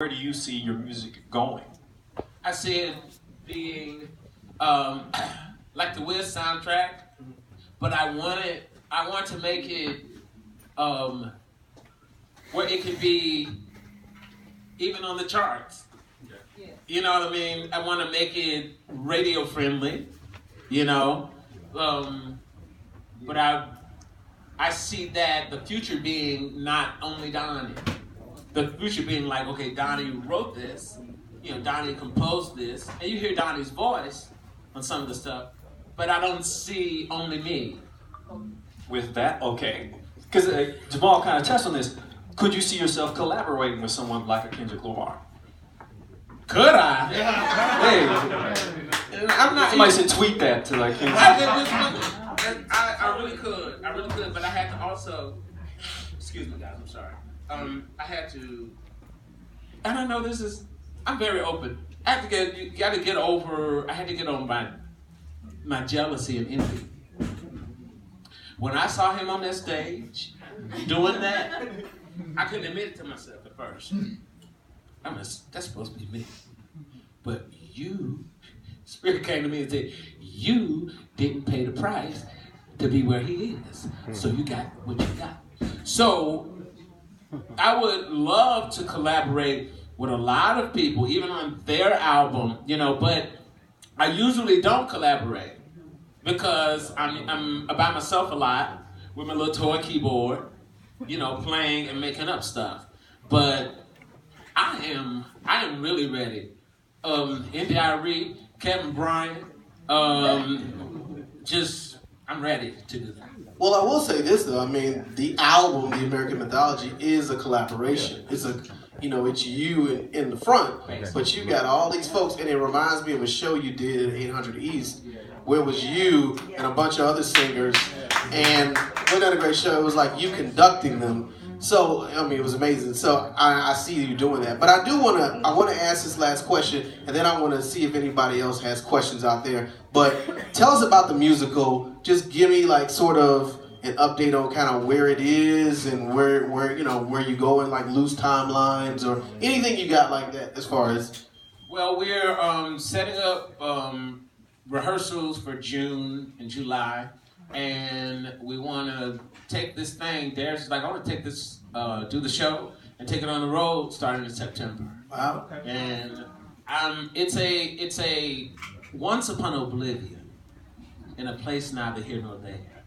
Where do you see your music going? I see it being like the Wiz soundtrack, but I want to make it um, where it could be even on the charts. You know what I mean? I want to make it radio friendly, you know. Um, but I see that the future being not only Donnie. The future being like, okay, Donnie wrote this, Donnie composed this, and you hear Donnie's voice on some of the stuff, but I don't see only me. With that, okay. Because Jamal kind of touched on this. Could you see yourself collaborating with someone like a Kendrick Lamar? Could I? Hey, I'm not. somebody should tweet that to like Kendrick. I really could. I really could, but I had to also. Excuse me, guys. I'm sorry. I had to. I don't know. I'm very open. I had to get. You got to get over. I had to get over my jealousy and envy. When I saw him on that stage doing that, I couldn't admit it to myself at first. That's supposed to be me. But Spirit came to me and said, you didn't pay the price to be where he is. So you got what you got. So I would love to collaborate with a lot of people, even on their album, but I usually don't collaborate because I'm by myself a lot with my little toy keyboard, playing and making up stuff. But I am really ready. NDIRE, Kevin Bryant, I'm ready to do that. Well, I will say this though. I mean, the album, The American Mythology, is a collaboration. It's it's you in the front, but you got all these folks, and it reminds me of a show you did at 800 East, where it was you and a bunch of other singers, and we done a great show. It was like you conducting them. So, I mean, it was amazing. So, I see you doing that. But I want to ask this last question, and then I want to see if anybody else has questions out there. But tell us about the musical. Just give me, like, sort of an update on kind of where it is and where you going, like loose timelines or anything you got like that as far as. Well, we're setting up rehearsals for June and July. And we want to take this thing. There's like I want to take this, do the show, and take it on the road starting in September. Wow. And it's a once upon oblivion, in a place neither here nor there,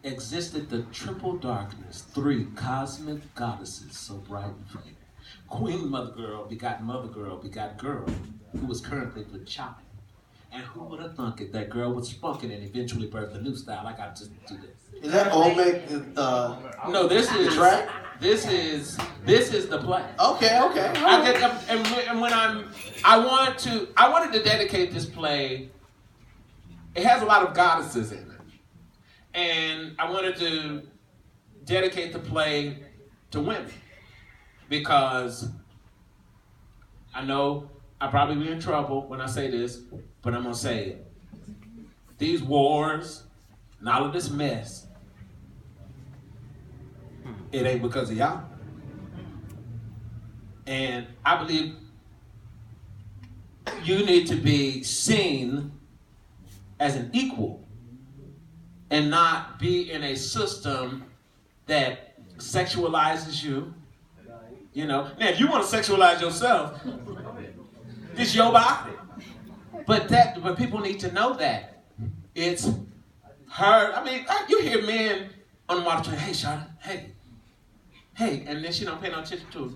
existed the triple darkness, three cosmic goddesses so bright and fair. Queen Mother Girl begot girl, who was currently the child. And who would have thunk it? That girl was spunking and eventually birthed a new style. I got to do this. Is that Olmec? No, this is track. This is the play. Okay. I wanted to dedicate this play. It has a lot of goddesses in it, and I wanted to dedicate the play to women because I know I'll probably be in trouble when I say this, but I'm going to say it. These wars and all of this mess, it ain't because of y'all. And I believe you need to be seen as an equal and not be in a system that sexualizes you. Now if you want to sexualize yourself, it's your body. But people need to know that. It's her. I mean, you hear men on the water train, hey, Charlotte, hey. And then she don't pay no attention to it.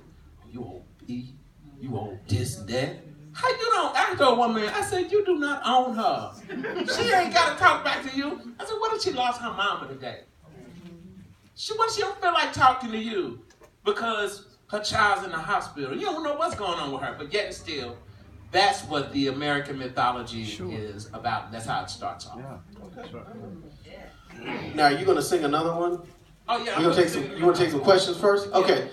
You old B, you old this and that. How you don't? I told one man, I said, you do not own her. She ain't got to talk back to you. I said, what if she lost her mama today? What if she don't feel like talking to you because her child's in the hospital? You don't know what's going on with her, but yet and still, that's what the American mythology is about. That's how it starts off. Yeah. Okay. Now, are you going to sing another one? Oh, yeah. You want to take some questions first? Yeah. Okay.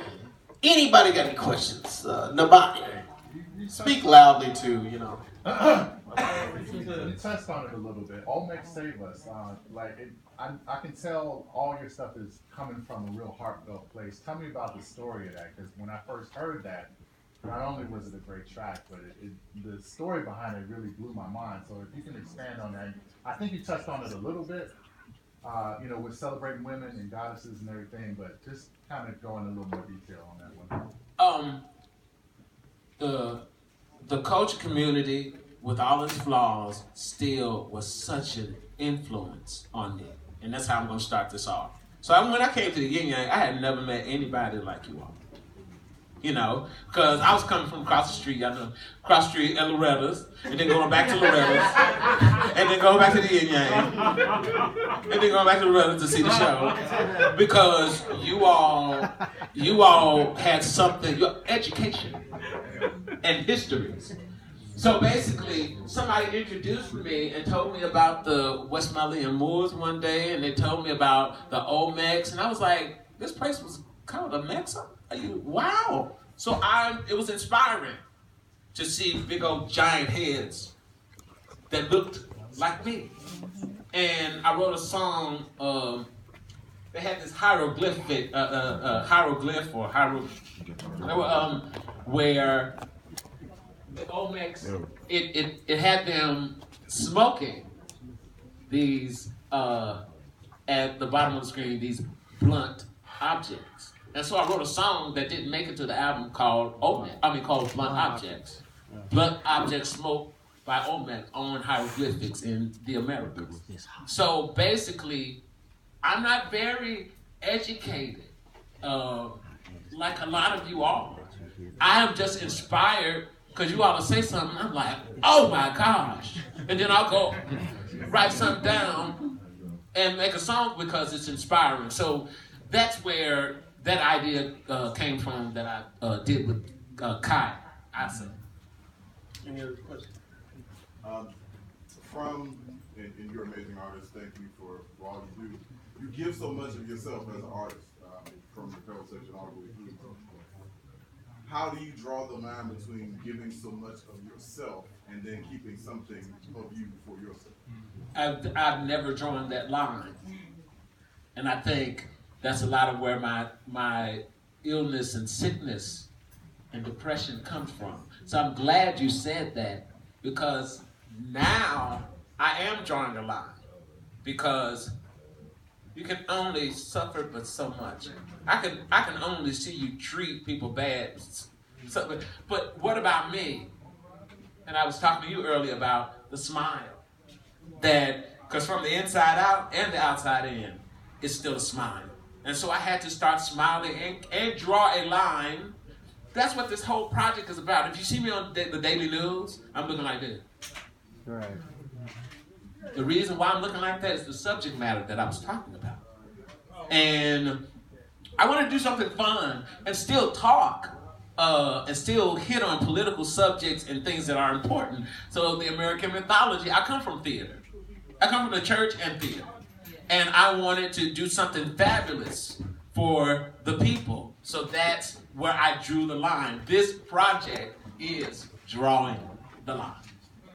Anybody got any questions? Nobody. Speak loudly, too, You touched on it a little bit. Olmec Save Us. I can tell all your stuff is coming from a real heartfelt place. Tell me about the story of that, because when I first heard that, not only was it a great track, but the story behind it really blew my mind. So if you can expand on that, I think you touched on it a little bit, with celebrating women and goddesses and everything, but just kind of go in a little more detail on that one. The culture community, with all its flaws, still was such an influence on me. And that's how I'm going to start this off. So when I came to the Yin Yang, I had never met anybody like you all. Because I was coming from across the street, across the street at Loretta's, and then going back to Loretta's, and then going back to the Yin Yang, and then going back to Loretta's to see the show. Because you all had something, your education and histories. So basically, somebody introduced me and told me about the Westmalian Moors one day, and they told me about the Olmecs, and I was like, this place was called a Mex? Wow! So it was inspiring to see big old giant heads that looked like me. And I wrote a song, they had this hieroglyph where the Olmecs, it had them smoking these, at the bottom of the screen, these blunt objects. And so I wrote a song that didn't make it to the album called called Blunt Objects. Blunt Objects smoked by Olmec on hieroglyphics in the Americas. So basically, I'm not very educated, like a lot of you all. I am just inspired because you all will say something, I'm like, oh my gosh. And then I'll go write something down and make a song because it's inspiring. So that's where that idea came from that I did with Kai. I said. Any other questions? And you're an amazing artist. Thank you for all you do. You give so much of yourself as an artist, from the pedal section all the way through. How do you draw the line between giving so much of yourself and then keeping something of you for yourself? I've never drawn that line, and I think that's a lot of where my illness and sickness and depression comes from. So I'm glad you said that, because now I am drawing a line, because you can only suffer but so much. I can only see you treat people bad. But what about me? And I was talking to you earlier about the smile. Because from the inside out and the outside in, it's still a smile. And so I had to start smiling and draw a line. That's what this whole project is about. If you see me on the Daily News, I'm looking like this. Right. The reason why I'm looking like that is the subject matter that I was talking about. And I want to do something fun and still talk and still hit on political subjects and things that are important. So the American mythology, I come from theater. I come from the church and theater. And I wanted to do something fabulous for the people. So that's where I drew the line. This project is drawing the line.